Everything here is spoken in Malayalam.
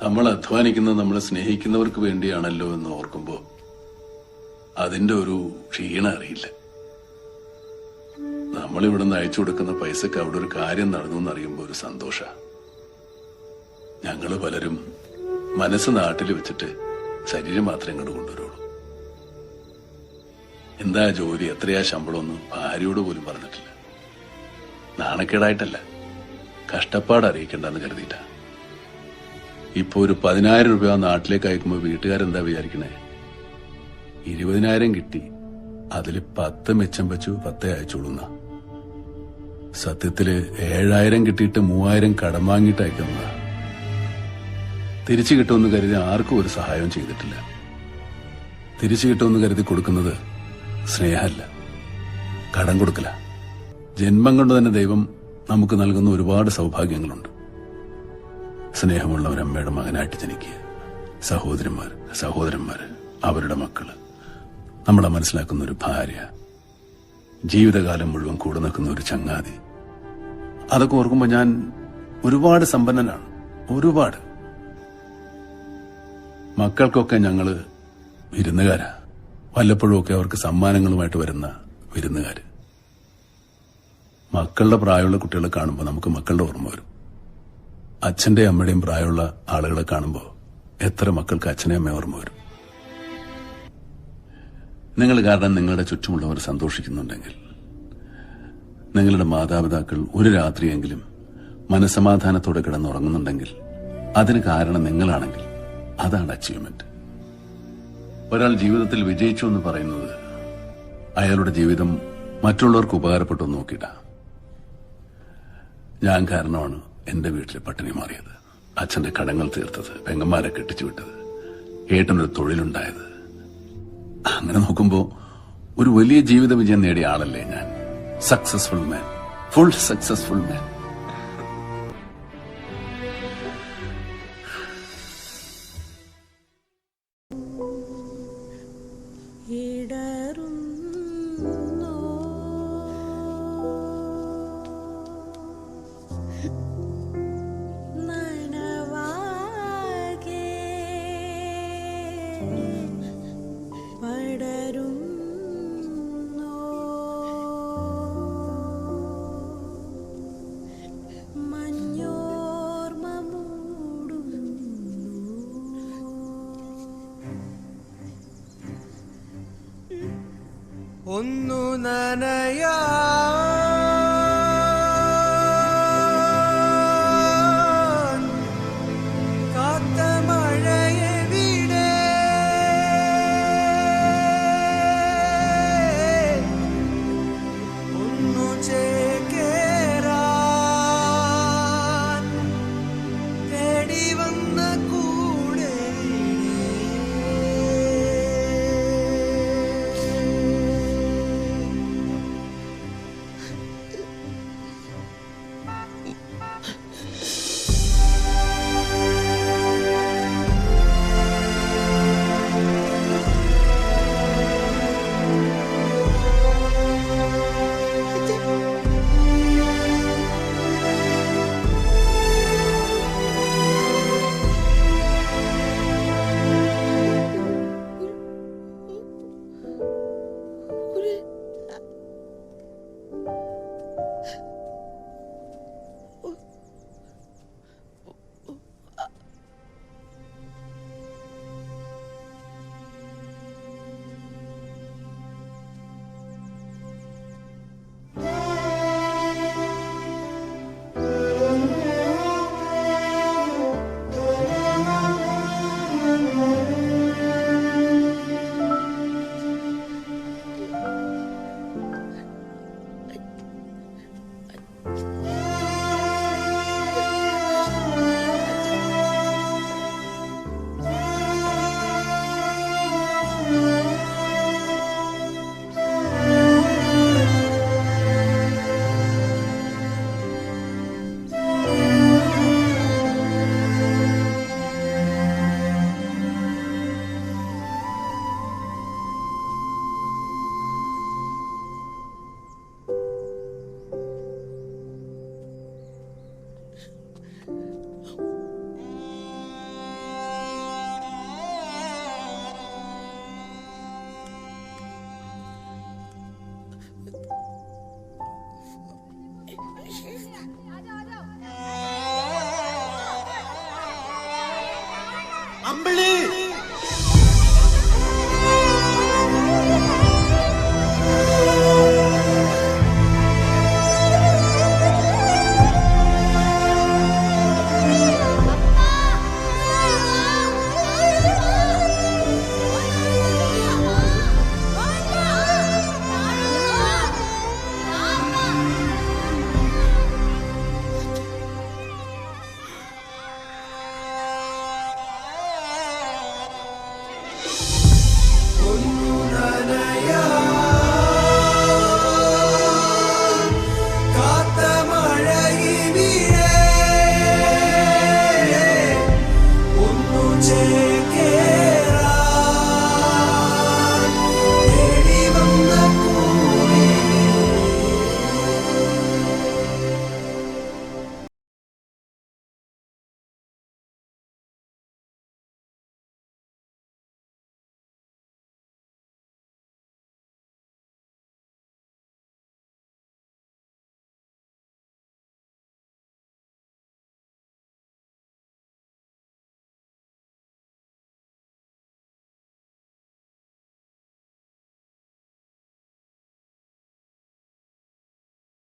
നമ്മൾ അധ്വാനിക്കുന്നത് നമ്മളെ സ്നേഹിക്കുന്നവർക്ക് വേണ്ടിയാണല്ലോ എന്ന് ഓർക്കുമ്പോ അതിന്റെ ഒരു ക്ഷീണം അറിയില്ല. നമ്മളിവിടെ നിന്ന് അയച്ചു കൊടുക്കുന്ന പൈസക്ക് അവിടെ ഒരു കാര്യം നടന്നു എന്നറിയുമ്പോൾ ഒരു സന്തോഷ. ഞങ്ങള് പലരും മനസ്സ് നാട്ടിൽ വെച്ചിട്ട് ശരീരം മാത്രമേ ഇങ്ങോട്ട് കൊണ്ടുവരുള്ളൂ. എന്താ ജോലി, എത്രയാ ശമ്പളമൊന്നും ഭാര്യയോട് പോലും പറഞ്ഞിട്ടില്ല. നാണക്കേടായിട്ടല്ല, കഷ്ടപ്പാട് അറിയിക്കണ്ടെന്ന് കരുതിയിട്ട. ഇപ്പൊ ഒരു 10,000 രൂപ നാട്ടിലേക്ക് അയക്കുമ്പോ വീട്ടുകാരെന്താ വിചാരിക്കണേ? 20,000 കിട്ടി, അതില് 10 മിച്ചം വെച്ചു 10 അയച്ചോളുന്ന. സത്യത്തില് 7,000 കിട്ടിയിട്ട് 3,000 കടം വാങ്ങിയിട്ട് അയക്കുന്നതാ. തിരിച്ചു കിട്ടുമെന്ന് കരുതി ആർക്കും ഒരു സഹായവും ചെയ്തിട്ടില്ല. തിരിച്ചു കിട്ടുമെന്ന് കരുതി കൊടുക്കുന്നത് സ്നേഹമല്ല, കടം കൊടുക്കല. ജന്മം കൊണ്ട് തന്നെ ദൈവം നമുക്ക് നൽകുന്ന ഒരുപാട് സൗഭാഗ്യങ്ങളുണ്ട്. സ്നേഹമുള്ള ഒരു അമ്മയുടെ മകനായിട്ട് ജനിക്കുക, സഹോദരന്മാര്, അവരുടെ മക്കള്, നമ്മളെ മനസ്സിലാക്കുന്ന ഒരു ഭാര്യ, ജീവിതകാലം മുഴുവൻ കൂടെ നിൽക്കുന്ന ഒരു ചങ്ങാതി. അതൊക്കെ ഓർക്കുമ്പോൾ ഞാൻ ഒരുപാട് സമ്പന്നനാണ്. ഒരുപാട്. മക്കൾക്കൊക്കെ ഞങ്ങള് വിരുന്നുകാരാ. വല്ലപ്പോഴുമൊക്കെ അവർക്ക് സമ്മാനങ്ങളുമായിട്ട് വരുന്ന വിരുന്നുകാര്. മക്കളുടെ പ്രായമുള്ള കുട്ടികളെ കാണുമ്പോൾ നമുക്ക് മക്കളുടെ ഓർമ്മ വരും. അച്ഛന്റെ അമ്മയുടെയും പ്രായമുള്ള ആളുകളെ കാണുമ്പോൾ എത്ര മക്കൾക്ക് അച്ഛനെ അമ്മയെ ഓർമ്മ വരും. നിങ്ങൾ കാരണം നിങ്ങളുടെ ചുറ്റുമുള്ളവർ സന്തോഷിക്കുന്നുണ്ടെങ്കിൽ, നിങ്ങളുടെ മാതാപിതാക്കൾ ഒരു രാത്രിയെങ്കിലും മനസമാധാനത്തോടെ കിടന്നുറങ്ങുന്നുണ്ടെങ്കിൽ, അതിന് കാരണം നിങ്ങളാണെങ്കിൽ അതാണ് അച്ചീവ്മെന്റ്. ഒരാൾ ജീവിതത്തിൽ വിജയിച്ചു എന്ന് പറയുന്നത് അയാളുടെ ജീവിതം മറ്റുള്ളവർക്ക് ഉപകാരപ്പെട്ടു നോക്കിയിട്ടാ. ഞാൻ കാരണമാണ് എന്റെ വീട്ടിലെ പട്ടിണി മാറിയത്, അച്ഛന്റെ കടങ്ങൾ തീർത്തത്, പെങ്ങന്മാരെ കെട്ടിച്ചു വിട്ടത്, ഏട്ടനൊരു തൊഴിലുണ്ടായത്. അങ്ങനെ നോക്കുമ്പോ ഒരു വലിയ ജീവിത വിജയം നേടിയ ആളല്ലേ ഞാൻ. സക്സസ്ഫുൾ മാൻ, ഫുൾ സക്സസ്ഫുൾ മാൻ. ഒന്നു നനയാ കാത്ത മഴയെവിടെ, ഒന്നു ചേക്കേറാൻ തേടി വന്ന കൂടെ. അമ്പിളി